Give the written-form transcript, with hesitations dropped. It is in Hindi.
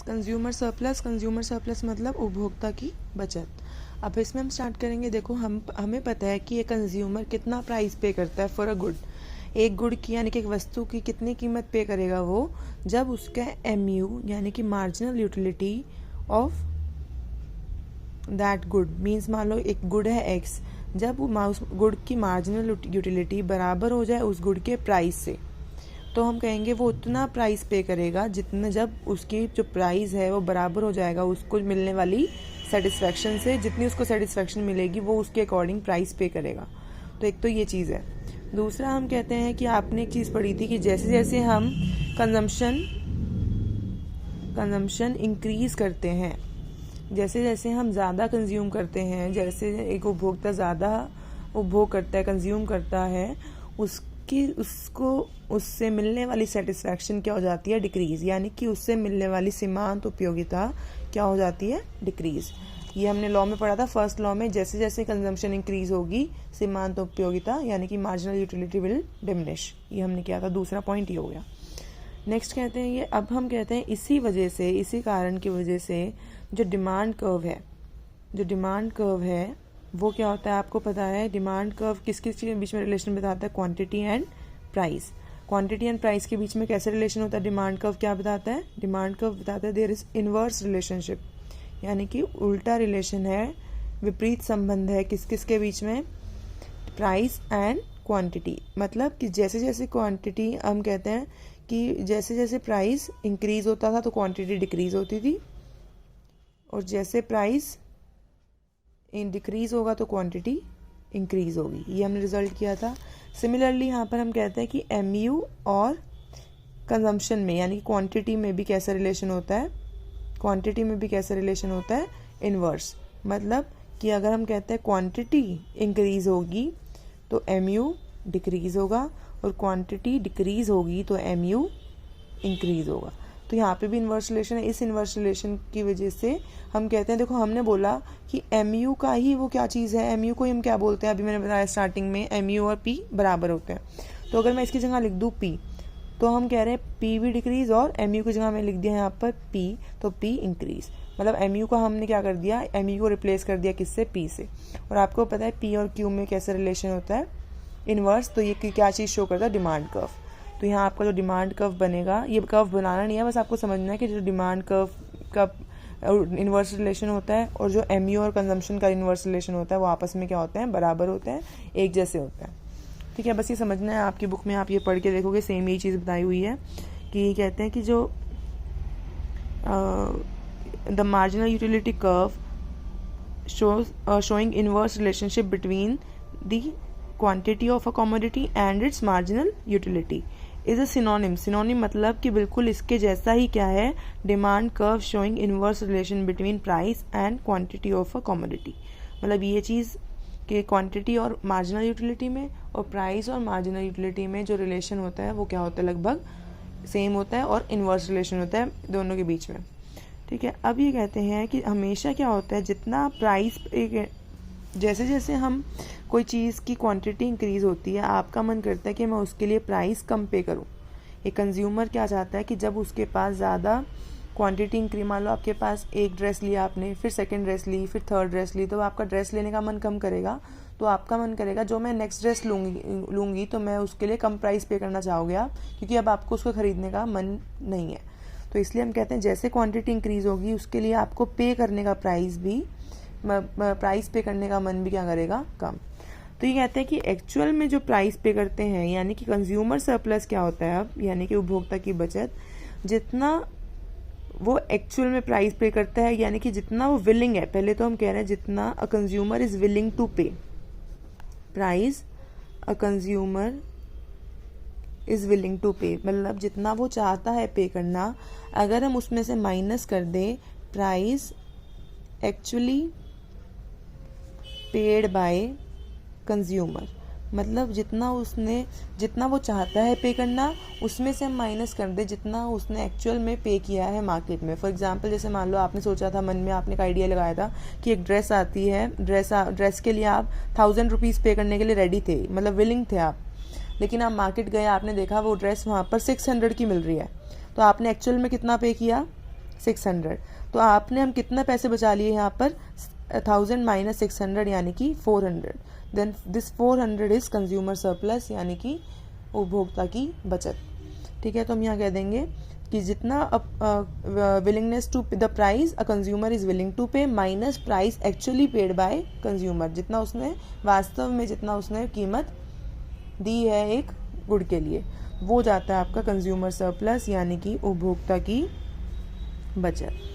कंज्यूमर सरप्लस मतलब उपभोक्ता की बचत। अब इसमें हम स्टार्ट करेंगे। देखो हमें पता है कि ये कंज्यूमर कितना प्राइस पे करता है फॉर अ गुड। एक गुड की यानी कि एक वस्तु की कितनी कीमत पे करेगा वो, जब उसका MU यानी कि marginal utility of that good, means मान लो एक गुड है X, जब उस गुड की मार्जिनल यूटिलिटी बराबर हो जाए उस गुड के प्राइस से, तो हम कहेंगे वो उतना प्राइस पे करेगा जितना, जब उसकी जो प्राइस है वो बराबर हो जाएगा उसको मिलने वाली सेटिस्फैक्शन से, जितनी उसको सेटिस्फैक्शन मिलेगी वो उसके अकॉर्डिंग प्राइस पे करेगा। तो एक तो ये चीज़ है। दूसरा हम कहते हैं कि आपने एक चीज़ पढ़ी थी कि जैसे जैसे हम कंजम्पशन इंक्रीज़ करते हैं, जैसे जैसे हम ज़्यादा कंज्यूम करते हैं, जैसे एक उपभोक्ता ज़्यादा उपभोग करता है, कंज्यूम करता है, उसको उससे मिलने वाली सेटिस्फैक्शन क्या हो जाती है, डिक्रीज़, यानी कि उससे मिलने वाली सीमांत उपयोगिता क्या हो जाती है, डिक्रीज़। ये हमने लॉ में पढ़ा था, फर्स्ट लॉ में, जैसे जैसे कंजम्पशन इंक्रीज होगी सीमांत उपयोगिता यानी कि मार्जिनल यूटिलिटी विल डिमिनिश। ये हमने किया था, दूसरा पॉइंट ये हो गया। नेक्स्ट कहते हैं ये, अब हम कहते हैं इसी कारण की वजह से जो डिमांड कर्व है वो क्या होता है, आपको पता है डिमांड कर्व किस किस के बीच में रिलेशन बताता है, quantity and price. Quantity and price के बीच में कैसे रिलेशन होता है, डिमांड कर्व क्या बताता है, डिमांड कर्व बताता है देयर इज इनवर्स रिलेशनशिप, यानी कि उल्टा रिलेशन है, विपरीत संबंध है किस किस के बीच में, प्राइस एंड क्वांटिटी। मतलब कि जैसे जैसे क्वांटिटी, हम कहते हैं कि जैसे जैसे प्राइस इंक्रीज होता था तो क्वांटिटी डिक्रीज होती थी, और जैसे प्राइस डिक्रीज होगा तो क्वांटिटी इंक्रीज होगी। ये हमने रिजल्ट किया था। सिमिलरली यहाँ पर हम कहते हैं कि MU और कंजम्पशन में यानी क्वांटिटी में भी कैसा रिलेशन होता है, इनवर्स। मतलब कि अगर हम कहते हैं क्वांटिटी इंक्रीज होगी तो MU डिक्रीज होगा, और क्वांटिटी डिक्रीज होगी तो MU इंक्रीज होगा। तो यहाँ पे भी इन्वर्स रिलेशन है। इस इन्वर्स रिलेशन की वजह से हम कहते हैं, देखो हमने बोला कि MU का ही वो क्या चीज़ है, MU को ही हम क्या बोलते हैं, अभी मैंने बताया स्टार्टिंग में MU और P बराबर होते हैं। तो अगर मैं इसकी जगह लिख दूँ P, तो हम कह रहे हैं P भी डिक्रीज, और MU की जगह मैं लिख दिया यहाँ पर P, तो P इंक्रीज। मतलब MU का हमने क्या कर दिया, MU को रिप्लेस कर दिया किससे, P से। और आपको पता है P और Q में कैसा रिलेशन होता है, इनवर्स। तो ये क्या चीज़ शो करता है, डिमांड कर्व। तो यहाँ आपका जो डिमांड कर्व बनेगा, ये कर्व बनाना नहीं है, बस आपको समझना है कि जो डिमांड कर्व का इन्वर्स रिलेशन होता है और जो MU और कंजम्पशन का इन्वर्स रिलेशन होता है वो आपस में क्या होते हैं, बराबर होते हैं, एक जैसे होते हैं। ठीक है, बस ये समझना है। आपकी बुक में आप ये पढ़ के देखोगे सेम यही चीज़ बताई हुई है कि कहते हैं कि जो the marginal utility curve showing inverse relationship between the quantity of a commodity and it's marginal utility is a synonym मतलब कि बिल्कुल इसके जैसा ही क्या है, demand curve showing inverse relation between price and quantity of a commodity. मतलब ये चीज़ कि क्वांटिटी और मार्जिनल यूटिलिटी में और प्राइस और मार्जिनल यूटिलिटी में जो रिलेशन होता है वो क्या होता है, लगभग सेम होता है, और इनवर्स रिलेशन होता है दोनों के बीच में। ठीक है, अब ये कहते हैं कि हमेशा क्या होता है, जितना प्राइस, जैसे जैसे हम कोई चीज़ की क्वांटिटी इंक्रीज़ होती है, आपका मन करता है कि मैं उसके लिए प्राइस कम पे करूं। एक कंज्यूमर क्या चाहता है कि जब उसके पास ज़्यादा क्वांटिटी इंक्रीज, मान लो आपके पास एक ड्रेस लिया आपने, फिर सेकंड ड्रेस ली, फिर थर्ड ड्रेस ली, तो आपका ड्रेस लेने का मन कम करेगा। तो आपका मन करेगा जो मैं नेक्स्ट ड्रेस लूँगी तो मैं उसके लिए कम प्राइस पे करना चाहोगे आप, क्योंकि अब आपको उसको ख़रीदने का मन नहीं है। तो इसलिए हम कहते हैं जैसे क्वांटिटी इंक्रीज़ होगी उसके लिए आपको पे करने का प्राइस पे करने का मन भी क्या करेगा, कम। तो ये कहते हैं कि एक्चुअल में जो प्राइस पे करते हैं यानी कि कंज्यूमर सरप्लस क्या होता है अब, यानी कि उपभोक्ता की बचत, जितना वो एक्चुअल में प्राइस पे करता है, यानी कि जितना वो विलिंग है, पहले तो हम कह रहे हैं जितना a consumer is willing to pay price, a consumer is willing to pay, मतलब जितना वो चाहता है पे करना, अगर हम उसमें से माइनस कर दें price actually paid by consumer, मतलब जितना वो चाहता है पे करना उसमें से हम माइनस कर दे जितना उसने एक्चुअल में पे किया है मार्केट में। फॉर एग्जांपल, जैसे मान लो आपने सोचा था, मन में आपने एक आइडिया लगाया था कि एक ड्रेस आती है, ड्रेस के लिए आप 1000 रुपीज़ पे करने के लिए रेडी थे, मतलब विलिंग थे आप, लेकिन आप मार्केट गए, आपने देखा वो ड्रेस वहाँ पर 600 की मिल रही है, तो आपने एक्चुअल में कितना पे किया, 600। तो आपने हम कितना पैसे बचा लिए यहाँ पर, 1000 माइनस 600 यानी कि 400। Then this 400 is consumer surplus यानी कि उपभोक्ता की बचत। ठीक है, तो हम यहाँ कह देंगे कि जितना willingness to the price a consumer is willing to pay minus price actually paid by consumer, जितना उसने वास्तव में जितना उसने कीमत दी है एक गुड़ के लिए, वो जाता है आपका कंज्यूमर सरप्लस यानी कि उपभोक्ता की बचत।